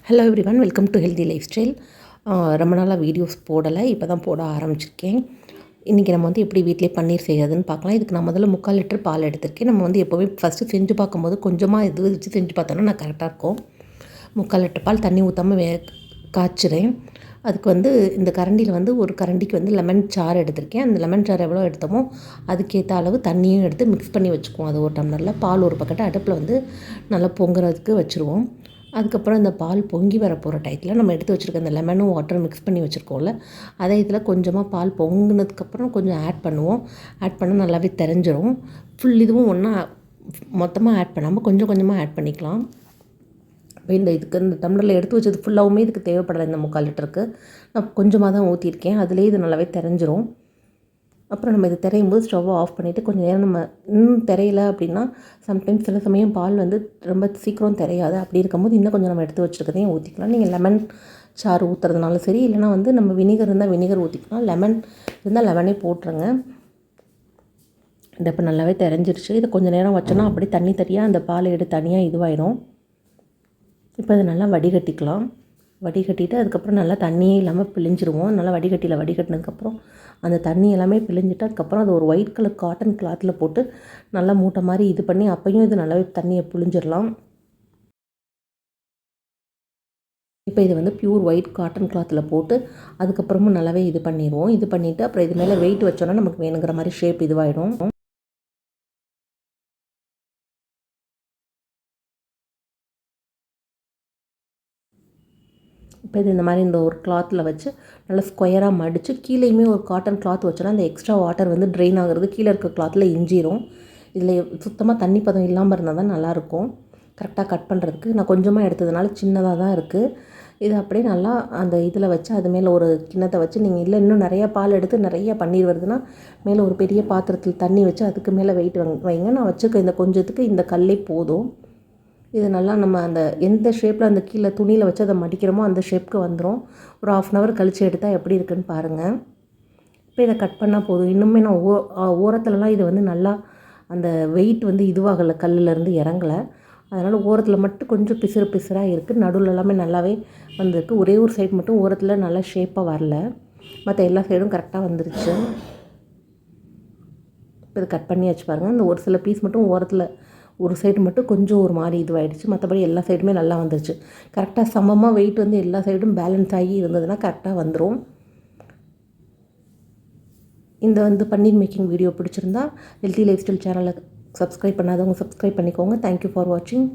Hello everyone, welcome to healthy life style. ரொம்ப நாளாக videos போடலை, இப்போ தான் போட ஆரம்பிச்சிருக்கேன். இன்றைக்கி நம்ம எப்படி வீட்டிலே பன்னீர் செய்கிறதுன்னு பார்க்கலாம். இதுக்கு நான் முதல்ல 3/4 லிட்டர் பால் எடுத்திருக்கேன். நம்ம எப்போவுமே ஃபஸ்ட்டு செஞ்சு பார்க்கும்போது கொஞ்சமாக இது வச்சு செஞ்சு பார்த்தோன்னா நான் கரெக்டாக இருக்கும். 3/4 லிட்டர் பால் தண்ணி ஊற்றாமல் காய்ச்சிறேன். அதுக்கு இந்த கரண்டியில் ஒரு கரண்டிக்கு லெமன் சாறு எடுத்திருக்கேன். அந்த லெமன் சாறு எவ்வளோ எடுத்தோமோ அதுக்கேற்ற அளவு தண்ணியும் எடுத்து மிக்ஸ் பண்ணி வச்சுக்குவோம். அது ஒரு டம்ளரில் பால் ஒரு பக்கெட்டு அடுப்பில் நல்லா பொங்குறதுக்கு வச்சுருவோம். அதுக்கப்புறம் இந்த பால் பொங்கி வர போகிற டயத்தில் நம்ம எடுத்து வச்சுருக்க அந்த லெமனும் வாட்டரும் மிக்ஸ் பண்ணி வச்சுருக்கோம்ல, அதே இதில் கொஞ்சமாக பால் பொங்குனதுக்கப்புறம் கொஞ்சம் ஆட் பண்ணுவோம். ஆட் பண்ணால் நல்லாவே தெரிஞ்சிடும். ஃபுல் இதுவும் ஒன்றா மொத்தமாக ஆட் பண்ணாமல் கொஞ்சம் கொஞ்சமாக ஆட் பண்ணிக்கலாம். இப்போ இந்த டம்ளரில் எடுத்து வச்சது ஃபுல்லாகவுமே இதுக்கு தேவைப்படலை. இந்த 3/4 லிட்டருக்கு நான் கொஞ்சமாக தான் ஊற்றிருக்கேன். அதுலேயே இது நல்லாவே தெரிஞ்சிடும். அப்புறம் நம்ம இது திரையும் போது ஸ்டவ்வை ஆஃப் பண்ணிவிட்டு கொஞ்சம் நேரம் நம்ம இன்னும் திரையில அப்படின்னா சம்டைம்ஸ் சில சமயம் பால் ரொம்ப சீக்கிரம் திரையாது. அப்படி இருக்கும்போது இன்னும் கொஞ்சம் நம்ம எடுத்து வச்சுருக்கதையும் ஊற்றிக்கலாம். நீங்கள் லெமன் சாறு ஊற்றுறதுனாலும் சரி, இல்லைனா நம்ம வினிகர் இருந்தால் வினிகர் ஊற்றிக்கலாம். லெமன் இருந்தால் லெமனே போட்டுருங்க. இந்த இப்போ நல்லாவே தெரிஞ்சிருச்சு. இதை கொஞ்சம் நேரம் வச்சோன்னா அப்படியே தண்ணி தனியாக அந்த பால் எடுத்து தனியாக இதுவாயிடும். இப்போ அதை நல்லா வடிகட்டிக்கலாம். வடிகட்டிட்டு அதுக்கப்புறம் நல்லா தண்ணியே இல்லாமல் பிழிஞ்சிருவோம். நல்லா வடிகட்டியில் வடிகட்டினதுக்கப்புறம் அந்த தண்ணி எல்லாமே பிழிஞ்சிட்டு அதுக்கப்புறம் அது ஒரு ஒயிட் கலர் காட்டன் கிளாத்தில் போட்டு நல்லா மூட்டை மாதிரி இது பண்ணி அப்பையும் இது நல்லாவே தண்ணியை பிழிஞ்சிடலாம். இப்போ இது பியூர் ஒயிட் காட்டன் கிளாத்தில் போட்டு அதுக்கப்புறமும் நல்லாவே இது பண்ணிடுவோம். இது பண்ணிவிட்டு அப்புறம் இது மேலே வெயிட் வச்சோன்னா நமக்கு வேணுங்கிற மாதிரி ஷேப் இதுவாகிடும். இப்போ இது இந்த மாதிரி இந்த ஒரு கிளாத்தில் வச்சு நல்லா ஸ்கொயராக மடித்து கீழேயுமே ஒரு காட்டன் கிளாத் வச்சோன்னா அந்த எக்ஸ்ட்ரா வாட்டர் ட்ரெயின் ஆகிறது கீழே இருக்க கிளாத்தில் இஞ்சிரும். இதில் சுத்தமாக தண்ணி பதம் இல்லாமல் இருந்தால் தான் நல்லாயிருக்கும். கரெக்டாக கட் பண்ணுறதுக்கு நான் கொஞ்சமாக எடுத்ததுனால சின்னதாக தான் இருக்குது. இது அப்படியே நல்லா அந்த இதில் வச்சு அது மேலே ஒரு கிண்ணத்தை வச்சு நீங்கள் இல்லை இன்னும் நிறையா பால் எடுத்து நிறையா பன்னீர் வருதுன்னா மேலே ஒரு பெரிய பாத்திரத்தில் தண்ணி வச்சு அதுக்கு மேலே வெயிட் வைங்க. நான் வச்சுக்க இந்த கொஞ்சத்துக்கு இந்த கல்லே போதும். இது நல்லா நம்ம அந்த எந்த ஷேப்பில் அந்த கீழே துணியில் வச்சு அதை மடிக்கிறோமோ அந்த ஷேப்புக்கு வந்துடும். ஒரு 1/2 hour கழித்து எடுத்தால் எப்படி இருக்குதுன்னு பாருங்கள். இப்போ இதை கட் பண்ணால் போதும். இன்னுமே நான் ஓரத்துலலாம் இது நல்லா அந்த வெயிட் இதுவாகலை, கல்லுலேருந்து இறங்கலை. அதனால் ஓரத்தில் மட்டும் கொஞ்சம் பிசுறு பிசுறாக இருக்குது. நடுவில் எல்லாமே நல்லாவே வந்திருக்கு. ஒரே ஒரு சைடு மட்டும் ஓரத்தில் நல்லா ஷேப்பாக வரல. மற்ற எல்லா சைடும் கரெக்டாக வந்துருச்சு. இப்போ இது கட் பண்ணி வச்சு பாருங்கள். இந்த ஒரு சில பீஸ் மட்டும் ஓரத்தில் ஒரு சைடு மட்டும் கொஞ்சம் ஒரு மாதிரி இதுவாகிடுச்சு. மற்றபடி எல்லா சைடுமே நல்லா வந்துருச்சு. கரெக்டாக சமமாக வெயிட் எல்லா சைடும் பேலன்ஸ் ஆகி இருந்ததுன்னா கரெக்டாக வந்துடும். இந்த பன்னீர் மேக்கிங் வீடியோ பிடிச்சிருந்தா ஹெல்தி லைஃப் ஸ்டைல் சேனலை சப்ஸ்கிரைப் பண்ணாதவங்க சப்ஸ்கிரைப் பண்ணிக்கோங்க. தேங்க்யூ ஃபார் வாட்சிங்.